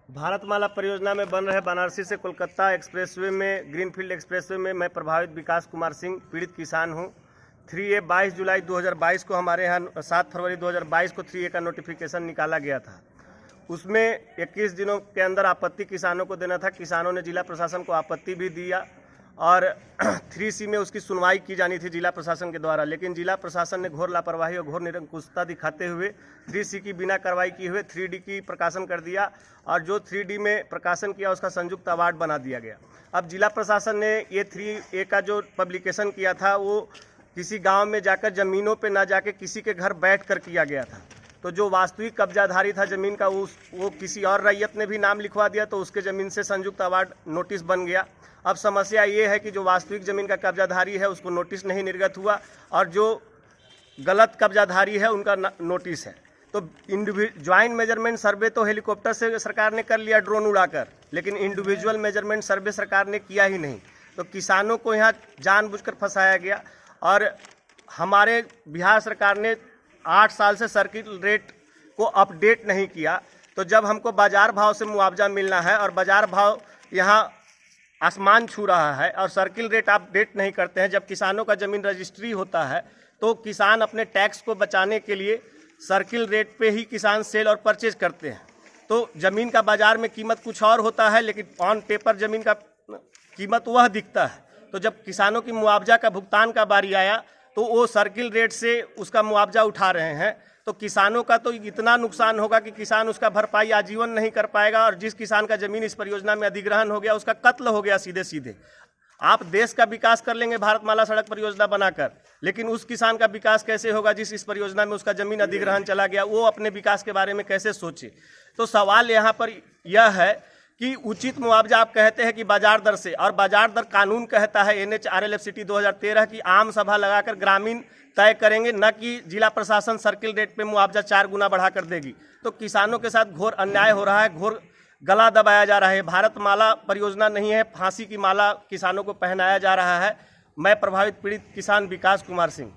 भारतमाला परियोजना में बन रहे बनारसी से कोलकाता एक्सप्रेसवे में ग्रीनफील्ड एक्सप्रेसवे में मैं प्रभावित विकास कुमार सिंह पीड़ित किसान हूं। 3A 22 जुलाई 2022 को हमारे यहाँ 7 फरवरी 2022 को 3A का नोटिफिकेशन निकाला गया था। उसमें 21 दिनों के अंदर आपत्ति किसानों को देना था। किसानों ने जिला प्रशासन को आपत्ति भी दिया और 3C में उसकी सुनवाई की जानी थी जिला प्रशासन के द्वारा, लेकिन जिला प्रशासन ने घोर लापरवाही और घोर निरंकुशता दिखाते हुए 3C की बिना कार्रवाई किए हुए 3D की प्रकाशन कर दिया और जो 3D में प्रकाशन किया उसका संयुक्त अवार्ड बना दिया गया। अब जिला प्रशासन ने ये 3A का जो पब्लिकेशन किया था वो किसी गाँव में जाकर ज़मीनों पर ना जाके किसी के घर बैठ कर किया गया था। तो जो वास्तविक कब्जाधारी था ज़मीन का वो किसी और रैयत ने भी नाम लिखवा दिया, तो उसके ज़मीन से संयुक्त अवार्ड नोटिस बन गया। अब समस्या ये है कि जो वास्तविक ज़मीन का कब्जाधारी है उसको नोटिस नहीं निर्गत हुआ और जो गलत कब्जाधारी है उनका नोटिस है। तो ज्वाइंट मेजरमेंट सर्वे तो हेलीकॉप्टर से सरकार ने कर लिया ड्रोन उड़ाकर, लेकिन इंडिविजुअल मेजरमेंट सर्वे सरकार ने किया ही नहीं। तो किसानों को यहाँ जानबूझकर फंसाया गया और हमारे बिहार सरकार ने 8 साल से सर्किल रेट को अपडेट नहीं किया। तो जब हमको बाज़ार भाव से मुआवजा मिलना है और बाज़ार भाव यहाँ आसमान छू रहा है और सर्किल रेट अपडेट नहीं करते हैं, जब किसानों का ज़मीन रजिस्ट्री होता है तो किसान अपने टैक्स को बचाने के लिए सर्किल रेट पे ही किसान सेल और परचेज करते हैं। तो ज़मीन का बाज़ार में कीमत कुछ और होता है, लेकिन ऑन पेपर ज़मीन का कीमत वह दिखता है। तो जब किसानों की मुआवजा का भुगतान का बारी आया तो वो सर्किल रेट से उसका मुआवजा उठा रहे हैं। तो किसानों का तो इतना नुकसान होगा कि किसान उसका भरपाई आजीवन नहीं कर पाएगा और जिस किसान का ज़मीन इस परियोजना में अधिग्रहण हो गया उसका कत्ल हो गया सीधे सीधे। आप देश का विकास कर लेंगे भारतमाला सड़क परियोजना बनाकर, लेकिन उस किसान का विकास कैसे होगा जिस इस परियोजना में उसका ज़मीन अधिग्रहण चला गया? वो अपने विकास के बारे में कैसे सोचे? तो सवाल यहाँ पर यह है कि उचित मुआवजा आप कहते हैं कि बाजार दर से, और बाजार दर कानून कहता है NH-RLFCT 2013 की आम सभा लगाकर ग्रामीण तय करेंगे, न कि जिला प्रशासन सर्किल रेट पे मुआवजा 4 गुना बढ़ाकर देगी। तो किसानों के साथ घोर अन्याय हो रहा है, घोर गला दबाया जा रहा है। भारतमाला परियोजना नहीं है, फांसी की माला किसानों को पहनाया जा रहा है। मैं प्रभावित पीड़ित किसान विकास कुमार सिंह।